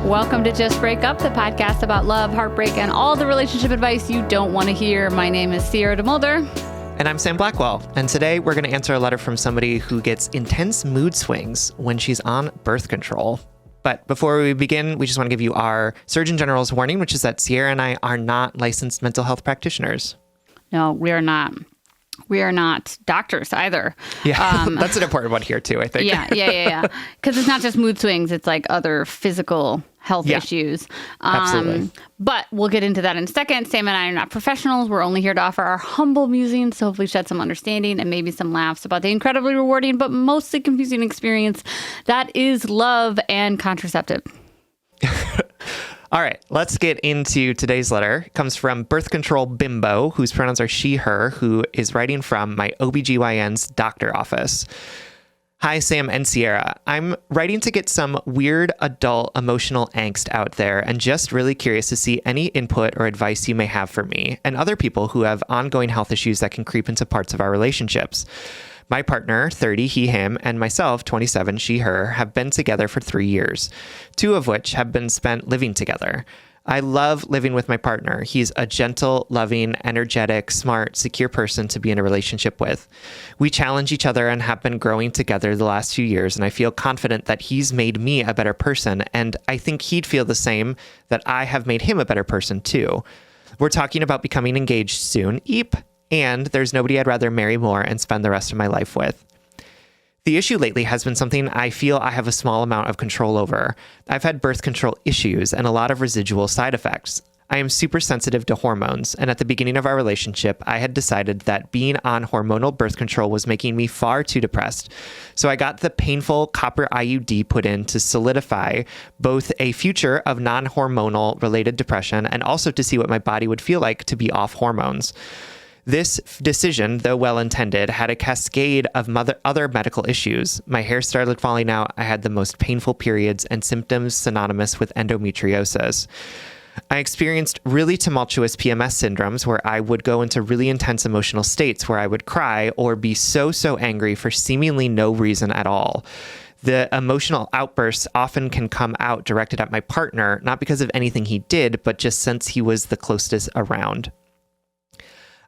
Welcome to Just Break Up, the podcast about love, heartbreak, and all the relationship advice you don't want to hear. My name is Sierra DeMulder. And I'm Sam Blackwell. And today we're going to answer a letter from somebody who gets intense mood swings when she's on birth control. But before we begin, we just want to give you our Surgeon General's warning, which is that Sierra and I are not licensed mental health practitioners. No, we are not. We are not doctors either. Yeah, that's an important one here too, I think. Yeah. Because it's not just mood swings. It's like other physical health issues. Absolutely. But we'll get into that in a second. Sam and I are not professionals. We're only here to offer our humble musings to hopefully shed some understanding and maybe some laughs about the incredibly rewarding but mostly confusing experience that is love and contraceptive. All right, let's get into today's letter. It comes from Birth Control Bimbo, whose pronouns are she, her, who is writing from my OBGYN's doctor office. Hi, Sam and Sierra. I'm writing to get some weird adult emotional angst out there and just really curious to see any input or advice you may have for me and other people who have ongoing health issues that can creep into parts of our relationships. My partner, 30, he, him, and myself, 27, she, her, have been together for 3 years, 2 of which have been spent living together. I love living with my partner. He's a gentle, loving, energetic, smart, secure person to be in a relationship with. We challenge each other and have been growing together the last few years, and I feel confident that he's made me a better person, and I think he'd feel the same, that I have made him a better person too. We're talking about becoming engaged soon. Eep. And there's nobody I'd rather marry more and spend the rest of my life with. The issue lately has been something I feel I have a small amount of control over. I've had birth control issues and a lot of residual side effects. I am super sensitive to hormones, and at the beginning of our relationship, I had decided that being on hormonal birth control was making me far too depressed. So I got the painful copper IUD put in to solidify both a future of non-hormonal related depression and also to see what my body would feel like to be off hormones. This decision, though well-intended, had a cascade of other medical issues. My hair started falling out. I had the most painful periods and symptoms synonymous with endometriosis. I experienced really tumultuous PMS syndromes where I would go into really intense emotional states where I would cry or be so angry for seemingly no reason at all. The emotional outbursts often can come out directed at my partner, not because of anything he did, but just since he was the closest around.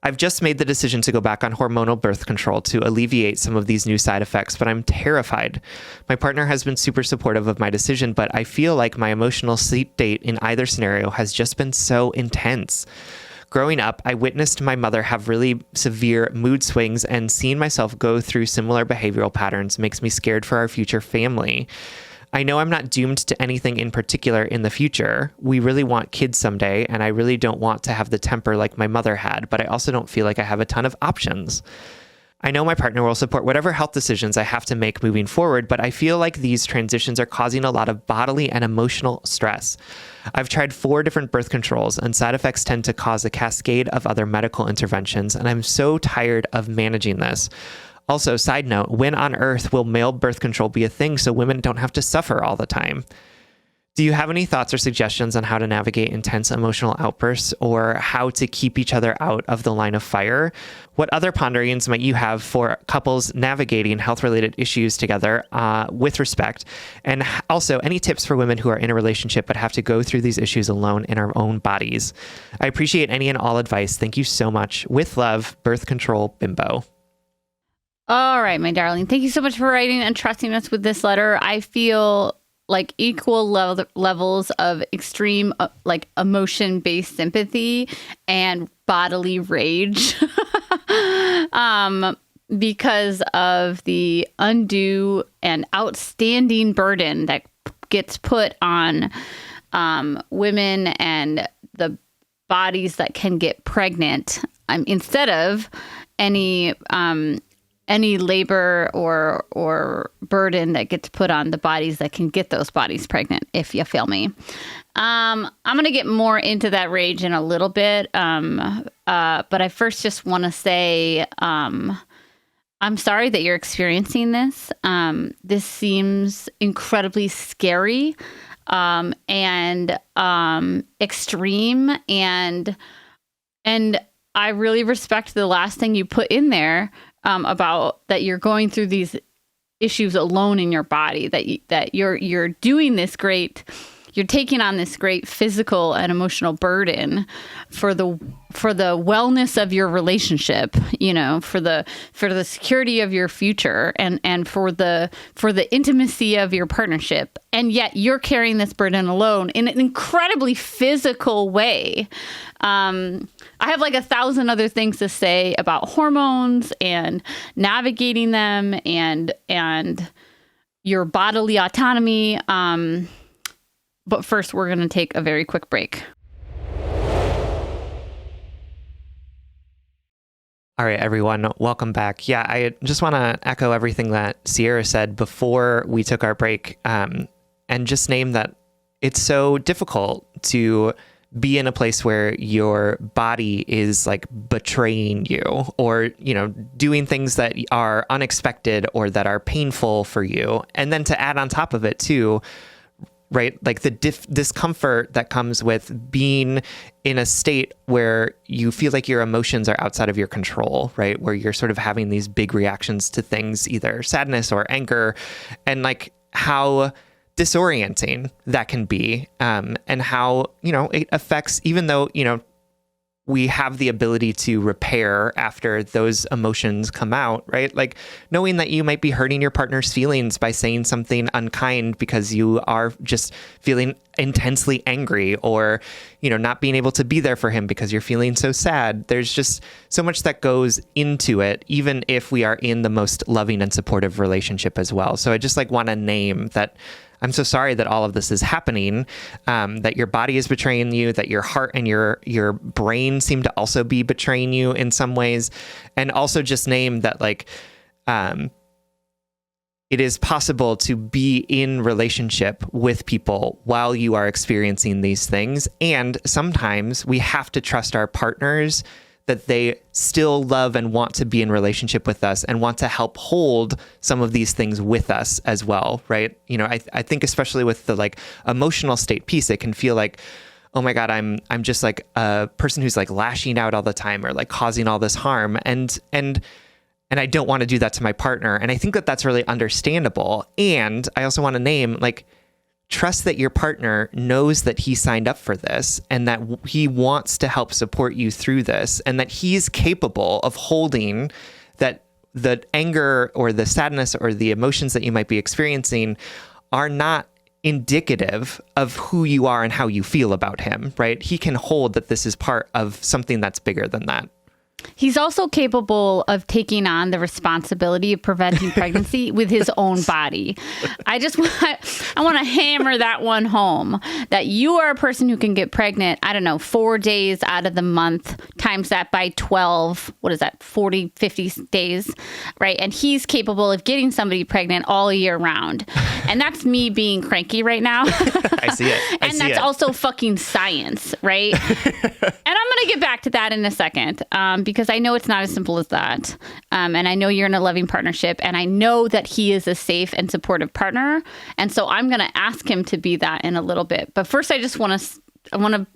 I've just made the decision to go back on hormonal birth control to alleviate some of these new side effects, but I'm terrified. My partner has been super supportive of my decision, but I feel like my emotional state in either scenario has just been so intense. Growing up, I witnessed my mother have really severe mood swings, and seeing myself go through similar behavioral patterns makes me scared for our future family. I know I'm not doomed to anything in particular in the future. We really want kids someday, and I really don't want to have the temper like my mother had, but I also don't feel like I have a ton of options. I know my partner will support whatever health decisions I have to make moving forward, but I feel like these transitions are causing a lot of bodily and emotional stress. I've tried 4 different birth controls, and side effects tend to cause a cascade of other medical interventions, and I'm so tired of managing this. Also, side note, when on earth will male birth control be a thing so women don't have to suffer all the time? Do you have any thoughts or suggestions on how to navigate intense emotional outbursts or how to keep each other out of the line of fire? What other ponderings might you have for couples navigating health-related issues together with respect? And also, any tips for women who are in a relationship but have to go through these issues alone in our own bodies? I appreciate any and all advice. Thank you so much. With love, Birth Control Bimbo. All right, my darling. Thank you so much for writing and trusting us with this letter. I feel like equal levels of extreme emotion-based sympathy and bodily rage because of the undue and outstanding burden that gets put on women and the bodies that can get pregnant instead of any labor or burden that gets put on the bodies that can get those bodies pregnant, if you feel me. I'm going to get more into that rage in a little bit. But I first just want to say, I'm sorry that you're experiencing this. This seems incredibly scary, and extreme. And I really respect the last thing you put in there, about that you're going through these issues alone in your body, that you're doing this great you're taking on this great physical and emotional burden for the wellness of your relationship, for the security of your future and for the intimacy of your partnership. And yet you're carrying this burden alone in an incredibly physical way. I have like 1,000 other things to say about hormones and navigating them and your bodily autonomy. But first, we're going to take a very quick break. All right, everyone, welcome back. Yeah, I just want to echo everything that Sierra said before we took our break, and just name that it's so difficult to be in a place where your body is like betraying you or, doing things that are unexpected or that are painful for you. And then to add on top of it too, right? Like the discomfort that comes with being in a state where you feel like your emotions are outside of your control, right? Where you're sort of having these big reactions to things, either sadness or anger, and like how disorienting that can be, and how, it affects, even though, we have the ability to repair after those emotions come out, right? Like knowing that you might be hurting your partner's feelings by saying something unkind because you are just feeling intensely angry, or, not being able to be there for him because you're feeling so sad. There's just so much that goes into it, even if we are in the most loving and supportive relationship as well. So I just want to name that I'm so sorry that all of this is happening, that your body is betraying you, that your heart and your brain seem to also be betraying you in some ways. And also just name that it is possible to be in relationship with people while you are experiencing these things. And sometimes we have to trust our partners that they still love and want to be in relationship with us and want to help hold some of these things with us as well, right? I think especially with the emotional state piece, it can feel like, oh my God, I'm just like a person who's like lashing out all the time or like causing all this harm. And I don't want to do that to my partner. And I think that that's really understandable. And I also want to name trust that your partner knows that he signed up for this and that he wants to help support you through this, and that he's capable of holding that the anger or the sadness or the emotions that you might be experiencing are not indicative of who you are and how you feel about him, right? He can hold that this is part of something that's bigger than that. He's also capable of taking on the responsibility of preventing pregnancy with his own body. I want to hammer that one home, that you are a person who can get pregnant, 4 days out of the month, times that by 12, what is that, 40, 50 days, right? And he's capable of getting somebody pregnant all year round. And that's me being cranky right now. I see it. And that's also fucking science, right? And I'm going to get back to that in a second, because I know it's not as simple as that. And I know you're in a loving partnership, and I know that he is a safe and supportive partner. And so I'm going to ask him to be that in a little bit. But first, I want to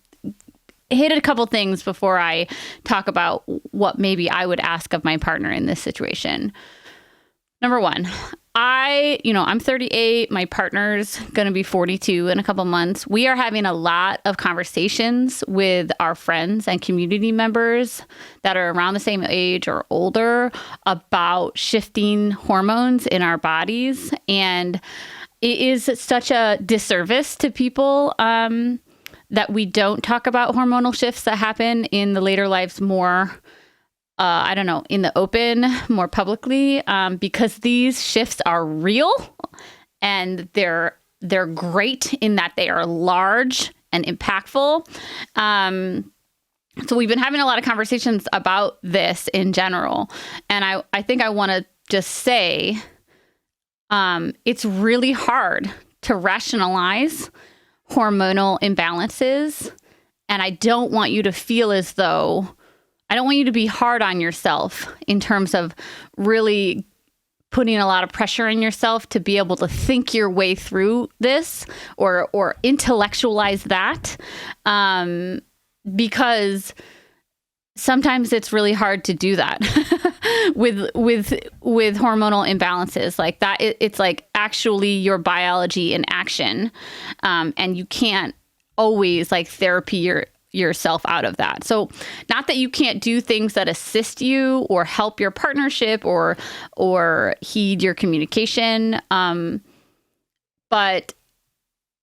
hit a couple things before I talk about what maybe I would ask of my partner in this situation. Number one, I'm 38. My partner's going to be 42 in a couple months. We are having a lot of conversations with our friends and community members that are around the same age or older about shifting hormones in our bodies. And it is such a disservice to people that we don't talk about hormonal shifts that happen in the later lives more in the open, more publicly, because these shifts are real and they're great in that they are large and impactful. So we've been having a lot of conversations about this in general. And I think I want to just say, it's really hard to rationalize hormonal imbalances. And I don't want you to feel as though I don't want you to be hard on yourself in terms of really putting a lot of pressure on yourself to be able to think your way through this or intellectualize that, because sometimes it's really hard to do that with hormonal imbalances like that. It's like actually your biology in action, and you can't always like therapy yourself out of that. So not that you can't do things that assist you or help your partnership or heed your communication, but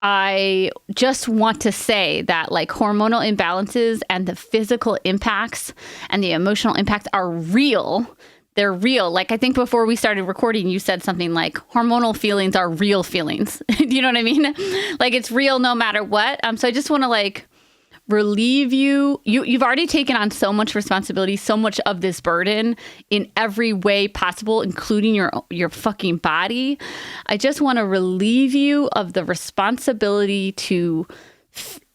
I just want to say that like hormonal imbalances and the physical impacts and the emotional impacts are real. They're real. Like I think before we started recording, you said something like hormonal feelings are real feelings. Do you know what I mean? Like it's real no matter what. So I just want to like relieve you. You've already taken on so much responsibility, so much of this burden in every way possible, including your fucking body. I just want to relieve you of the responsibility to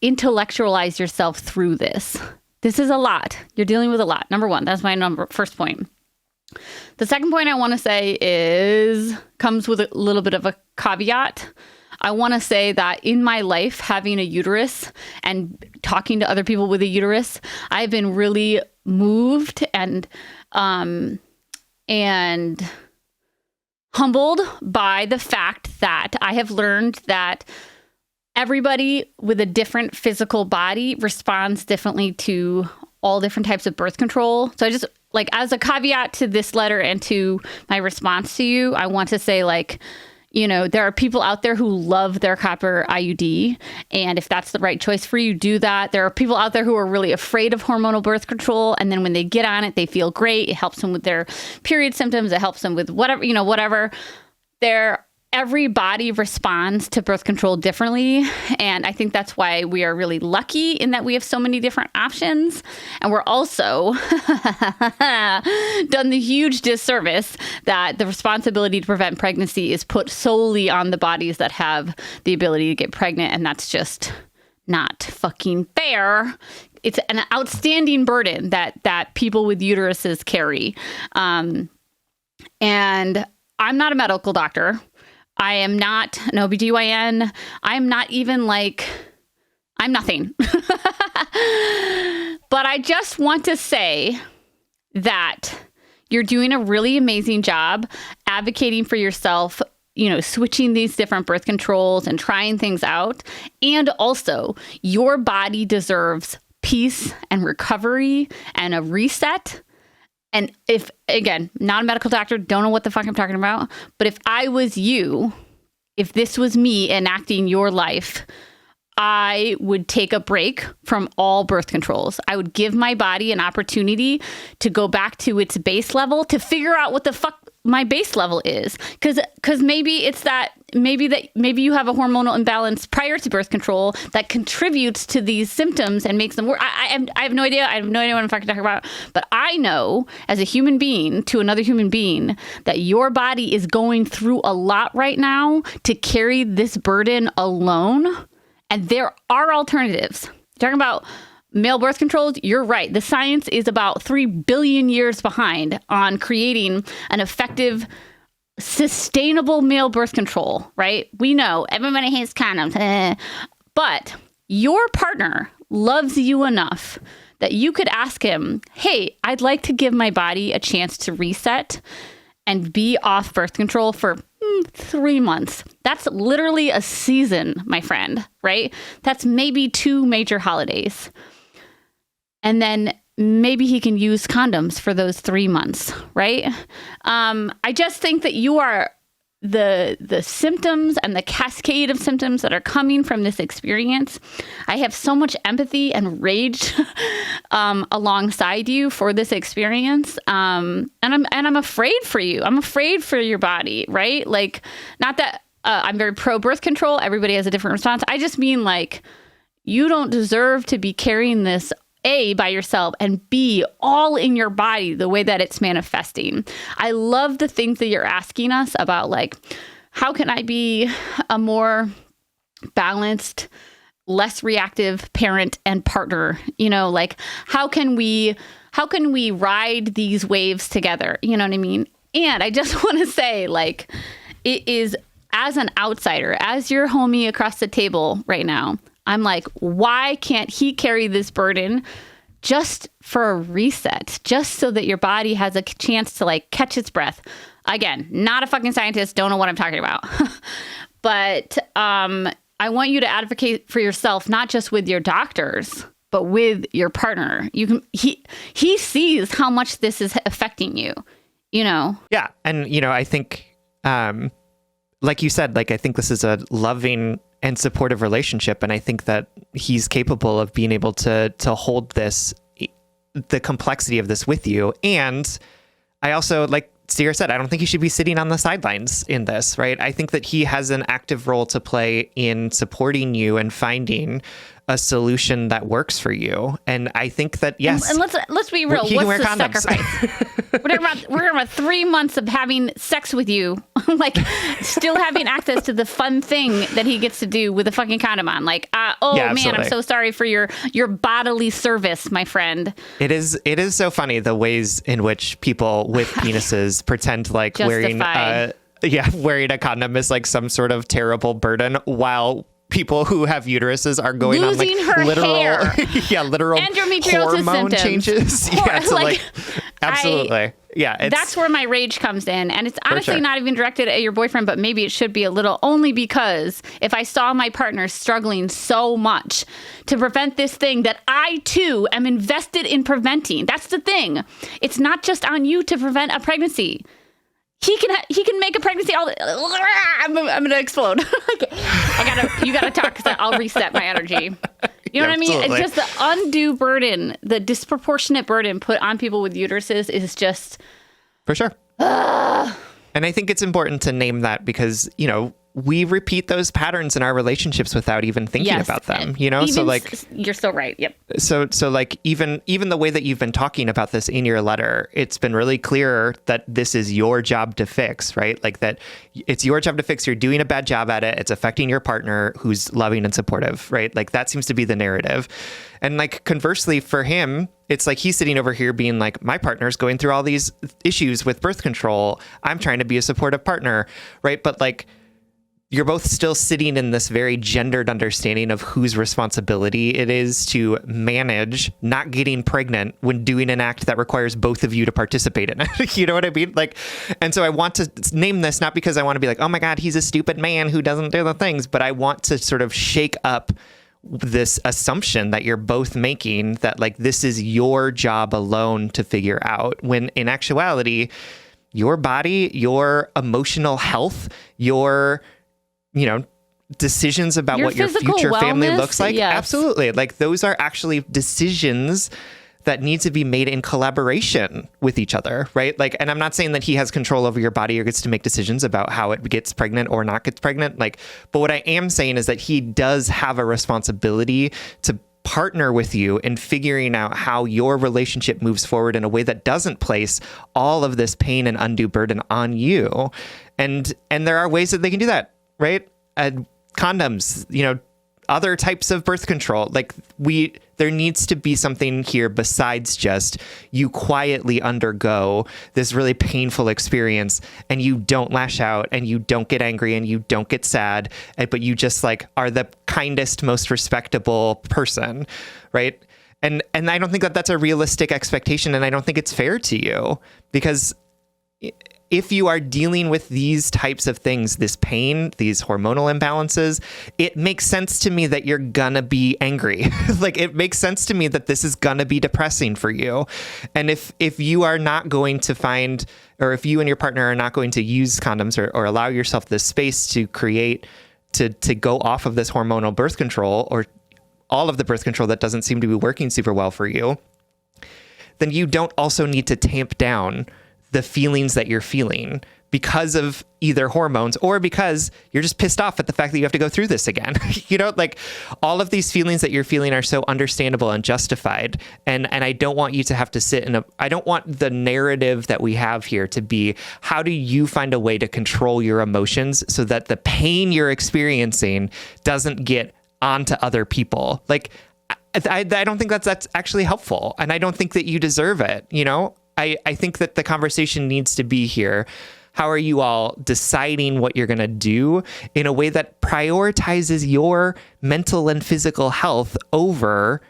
intellectualize yourself through this. This is a lot. You're dealing with a lot. Number one, that's my first point. The second point I want to say comes with a little bit of a caveat. I want to say that in my life, having a uterus and talking to other people with a uterus, I've been really moved and humbled by the fact that I have learned that everybody with a different physical body responds differently to all different types of birth control. So I just like as a caveat to this letter and to my response to you, I want to say like, you know, there are people out there who love their copper IUD. And if that's the right choice for you, do that. There are people out there who are really afraid of hormonal birth control. And then when they get on it, they feel great. It helps them with their period symptoms. It helps them with whatever. Every body responds to birth control differently. And I think that's why we are really lucky in that we have so many different options. And we're also done the huge disservice that the responsibility to prevent pregnancy is put solely on the bodies that have the ability to get pregnant. And that's just not fucking fair. It's an outstanding burden that people with uteruses carry. And I'm not a medical doctor. I am not an OBGYN. I'm not even like, I'm nothing. But I just want to say that you're doing a really amazing job advocating for yourself, you know, switching these different birth controls and trying things out. And also, your body deserves peace and recovery and a reset. And if, again, not a medical doctor, don't know what the fuck I'm talking about. But if I was you, if this was me enacting your life, I would take a break from all birth controls. I would give my body an opportunity to go back to its base level, to figure out what the fuck my base level is. Because maybe it's that, maybe you have a hormonal imbalance prior to birth control that contributes to these symptoms and makes them worse. I have no idea. I have no idea what I'm fucking talking about. But I know as a human being to another human being that your body is going through a lot right now to carry this burden alone. And there are alternatives. Talking about male birth controls, you're right. The science is about 3 billion years behind on creating an effective, sustainable male birth control, right? We know everybody hates condoms, but your partner loves you enough that you could ask him, hey, I'd like to give my body a chance to reset and be off birth control for 3 months. That's literally a season, my friend, right? That's maybe 2 major holidays. And then maybe he can use condoms for those 3 months, right? I just think that you are the symptoms and the cascade of symptoms that are coming from this experience. I have so much empathy and rage alongside you for this experience. And I'm afraid for you. I'm afraid for your body, right? Like, not that I'm very pro birth control. Everybody has a different response. I just mean like, you don't deserve to be carrying this A, by yourself, and B, all in your body the way that it's manifesting. I love the things that you're asking us about, like, how can I be a more balanced, less reactive parent and partner? You know, like, how can we ride these waves together? You know what I mean? And I just want to say, like, it is, as an outsider, as your homie across the table right now, I'm like, why can't he carry this burden just for a reset, just so that your body has a chance to like catch its breath. Again, not a fucking scientist, don't know what I'm talking about. But I want you to advocate for yourself, not just with your doctors, but with your partner. He sees how much this is affecting you, you know? Yeah. And, you know, I think, like you said, like, I think this is a loving and supportive relationship. And I think that he's capable of being able to hold the complexity of this with you. And I also, like Steer said, I don't think he should be sitting on the sidelines in this, right? I think that he has an active role to play in supporting you and finding a solution that works for you. And I think that, yes. And let's be real. He What's can wear the condoms. sacrifice? we're talking about 3 months of having sex with you, like still having access to the fun thing that he gets to do with a fucking condom on. Like, man, absolutely. I'm so sorry for your bodily service, my friend. It is so funny the ways in which people with penises pretend like wearing a condom is like some sort of terrible burden, while people who have uteruses are going losing on like her literal hair. literal endometriosis hormone symptoms. changes. Absolutely. That's where my rage comes in. And it's honestly sure. not even directed at your boyfriend, but maybe it should be a little, only because if I saw my partner struggling so much to prevent this thing that I too am invested in preventing. That's the thing. It's not just on you to prevent a pregnancy. He can make a pregnancy all. I'm gonna explode. You gotta talk, because I'll reset my energy. You know what I mean? Absolutely. It's just the undue burden, the disproportionate burden put on people with uteruses is just For sure. And I think it's important to name that because, you know, we repeat those patterns in our relationships without even thinking about them, you know? So like, you're so right. Yep. So like even the way that you've been talking about this in your letter, it's been really clear that this is your job to fix, right? Like that it's your job to fix. You're doing a bad job at it. It's affecting your partner who's loving and supportive, right? Like that seems to be the narrative. And like conversely for him, it's like he's sitting over here being like, my partner's going through all these issues with birth control. I'm trying to be a supportive partner, right? But like, you're both still sitting in this very gendered understanding of whose responsibility it is to manage not getting pregnant when doing an act that requires both of you to participate in it. You know what I mean? Like, and so I want to name this not because I want to be like, oh my God, he's a stupid man who doesn't do the things, but I want to sort of shake up this assumption that you're both making that like this is your job alone to figure out, when in actuality, your body, your emotional health, your decisions about your what your future family looks like. Yes. Absolutely. Like those are actually decisions that need to be made in collaboration with each other, right? Like, and I'm not saying that he has control over your body or gets to make decisions about how it gets pregnant or not gets pregnant. Like, but what I am saying is that he does have a responsibility to partner with you in figuring out how your relationship moves forward in a way that doesn't place all of this pain and undue burden on you. And there are ways that they can do that. Right? Condoms, other types of birth control. Like there needs to be something here besides just you quietly undergo this really painful experience and you don't lash out and you don't get angry and you don't get sad, but you just like are the kindest, most respectable person. Right? And I don't think that that's a realistic expectation. And I don't think it's fair to you, because if you are dealing with these types of things, this pain, these hormonal imbalances, it makes sense to me that you're gonna be angry. Like it makes sense to me that this is gonna be depressing for you. And if you are not going to find, or if you and your partner are not going to use condoms or allow yourself the space to create, to go off of this hormonal birth control or all of the birth control that doesn't seem to be working super well for you, then you don't also need to tamp down the feelings that you're feeling because of either hormones or because you're just pissed off at the fact that you have to go through this again. Like all of these feelings that you're feeling are so understandable and justified. And I don't want you to have to sit I don't want the narrative that we have here to be, how do you find a way to control your emotions so that the pain you're experiencing doesn't get onto other people? Like, I don't think that's actually helpful. And I don't think that you deserve it. I think that the conversation needs to be here. How are you all deciding what you're going to do in a way that prioritizes your mental and physical health over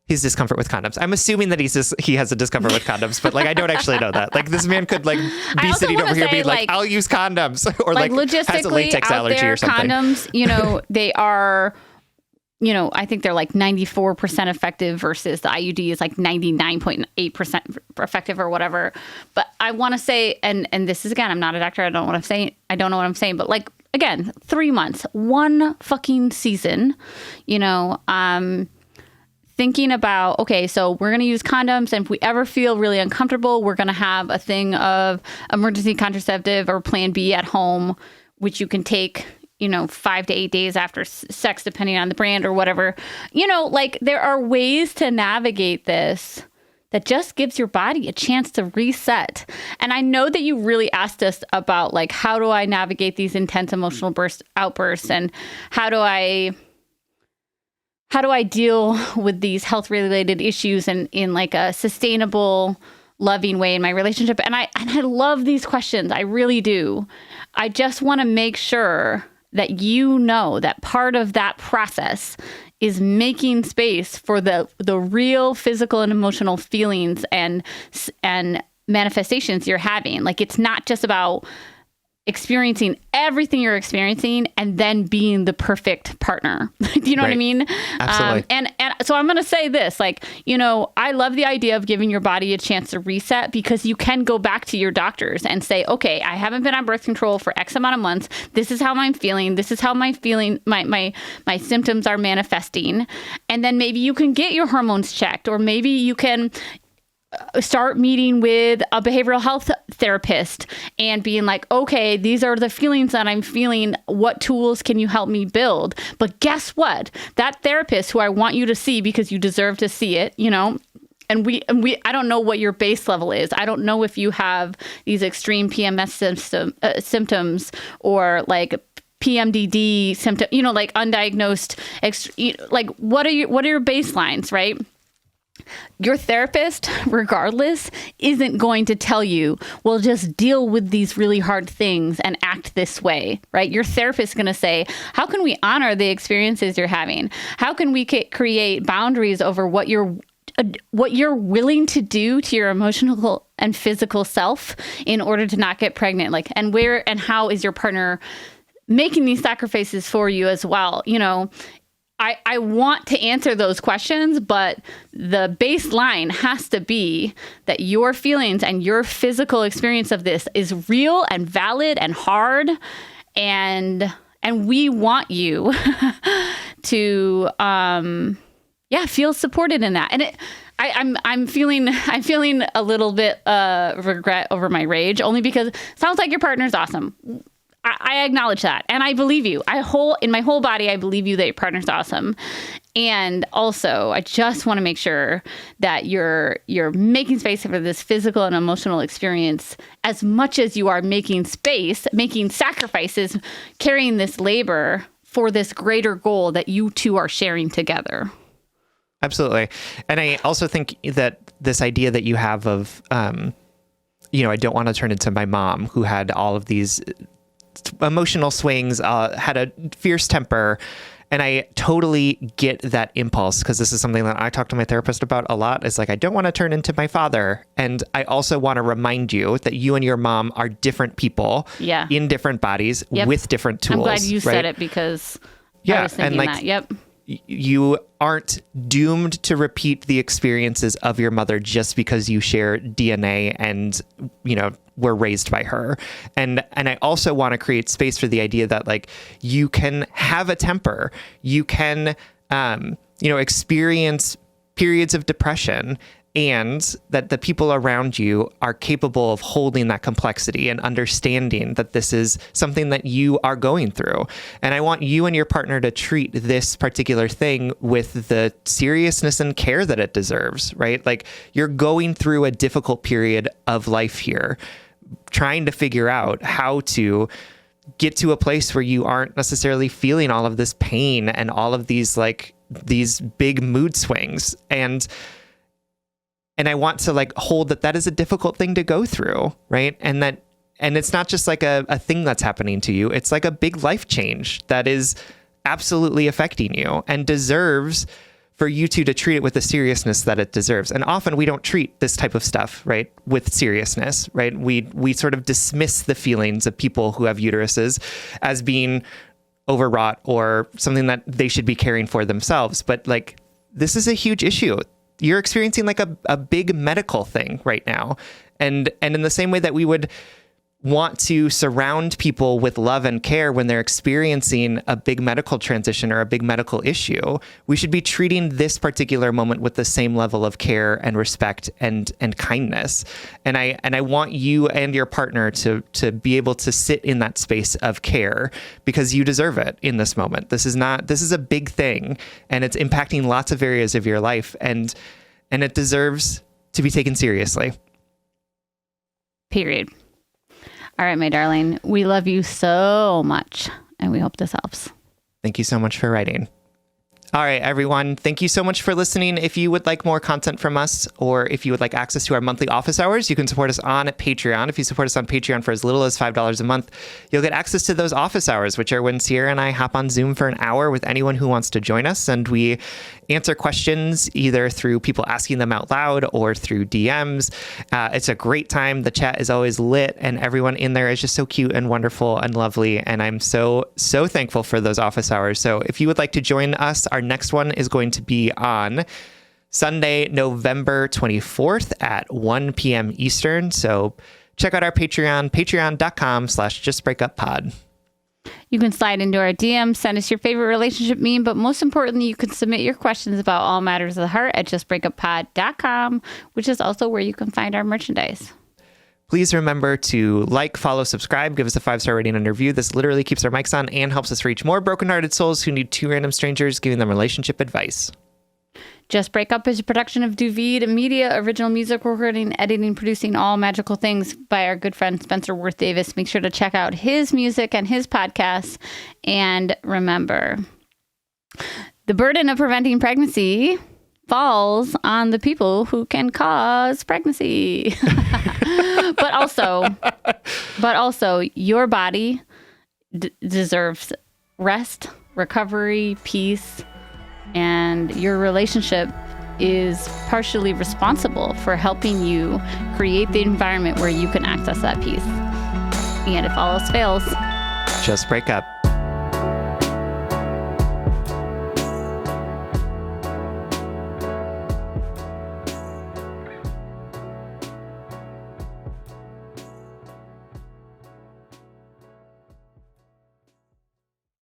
his discomfort with condoms. I'm assuming that he has a discomfort with condoms, but like I don't actually know that. Like this man could like be sitting over here being like, I'll use condoms, or like has a latex allergy or something. Condoms, they are, I think they're like 94% effective versus the IUD is like 99.8% effective or whatever. But I want to say, and this is, again, I'm not a doctor. I don't know what I'm saying, but like, again, 3 months, one fucking season, thinking about, okay, so we're going to use condoms. And if we ever feel really uncomfortable, we're going to have a thing of emergency contraceptive or plan B at home, which you can take, 5 to 8 days after sex, depending on the brand or whatever. Like there are ways to navigate this that just gives your body a chance to reset. And I know that you really asked us about like, how do I navigate these intense emotional outbursts, and how do I deal with these health related issues in like a sustainable, loving way in my relationship? And I love these questions. I really do. I just want to make sure that that part of that process is making space for the real physical and emotional feelings and manifestations you're having. Like it's not just about experiencing everything you're experiencing and then being the perfect partner. Do you know what I mean? Absolutely. And so I'm going to say this, like, I love the idea of giving your body a chance to reset, because you can go back to your doctors and say, okay, I haven't been on birth control for X amount of months. This is how I'm feeling. This is how my symptoms are manifesting. And then maybe you can get your hormones checked, or maybe you can start meeting with a behavioral health therapist and being like, okay, these are the feelings that I'm feeling. What tools can you help me build? But guess what? That therapist who I want you to see, because you deserve to see it, and we I don't know what your base level is. I don't know if you have these extreme PMS symptoms or like PMDD symptoms, like undiagnosed, like what are your baselines, right? Your therapist, regardless, isn't going to tell you, well, just deal with these really hard things and act this way, right? Your therapist is going to say, how can we honor the experiences you're having? How can we create boundaries over what you're willing to do to your emotional and physical self in order to not get pregnant? Like, and where and how is your partner making these sacrifices for you as well? I want to answer those questions, but the baseline has to be that your feelings and your physical experience of this is real and valid and hard, and we want you to feel supported in that. And I'm feeling a little bit regret over my rage, only because it sounds like your partner's awesome. I acknowledge that, and I believe you. In my whole body, I believe you that your partner's awesome. And also, I just want to make sure that you're making space for this physical and emotional experience as much as you are making sacrifices, carrying this labor for this greater goal that you two are sharing together. Absolutely. And I also think that this idea that you have of, I don't want to turn into my mom, who had all of these emotional swings, had a fierce temper. And I totally get that impulse, because this is something that I talk to my therapist about a lot. It's like, I don't want to turn into my father. And I also want to remind you that you and your mom are different people in different bodies with different tools. I'm glad you said it, because I was thinking that. Yep. You aren't doomed to repeat the experiences of your mother just because you share DNA and, were raised by her. And I also want to create space for the idea that like you can have a temper, you can, experience periods of depression, and that the people around you are capable of holding that complexity and understanding that this is something that you are going through. And I want you and your partner to treat this particular thing with the seriousness and care that it deserves, right? Like, you're going through a difficult period of life here, trying to figure out how to get to a place where you aren't necessarily feeling all of this pain and all of these big mood swings. And I want to hold that is a difficult thing to go through, right? And it's not just like a thing that's happening to you. It's like a big life change that is absolutely affecting you and deserves for you two to treat it with the seriousness that it deserves. And often we don't treat this type of stuff, right, with seriousness, right? We sort of dismiss the feelings of people who have uteruses as being overwrought or something that they should be caring for themselves. But like, this is a huge issue. You're experiencing like a big medical thing right now. And in the same way that we would want to surround people with love and care when they're experiencing a big medical transition or a big medical issue, we should be treating this particular moment with the same level of care and respect and kindness. And I want you and your partner to be able to sit in that space of care because you deserve it in this moment. This is a big thing, and it's impacting lots of areas of your life, and it deserves to be taken seriously. Period. All right, my darling, we love you so much, and we hope this helps. Thank you so much for writing. All right, everyone. Thank you so much for listening. If you would like more content from us, or if you would like access to our monthly office hours, you can support us on Patreon. If you support us on Patreon for as little as $5 a month, you'll get access to those office hours, which are when Sierra and I hop on Zoom for an hour with anyone who wants to join us. And we answer questions either through people asking them out loud or through DMs. It's a great time. The chat is always lit, and everyone in there is just so cute and wonderful and lovely. And I'm so thankful for those office hours. So if you would like to join us, our next one is going to be on Sunday, November 24th at 1 p.m. Eastern. So check out our Patreon, patreon.com/justbreakuppod. You can slide into our DM, send us your favorite relationship meme, but most importantly, you can submit your questions about all matters of the heart at justbreakuppod.com, which is also where you can find our merchandise. Please remember to like, follow, subscribe, give us a 5-star rating and review. This literally keeps our mics on and helps us reach more brokenhearted souls who need two random strangers giving them relationship advice. Just Break Up is a production of Duvid Media, original music recording, editing, producing all magical things by our good friend Spencer Worth Davis. Make sure to check out his music and his podcasts. And remember, the burden of preventing pregnancy falls on the people who can cause pregnancy. but also your body deserves rest, recovery, peace, and your relationship is partially responsible for helping you create the environment where you can access that peace. And if all else fails, just break up.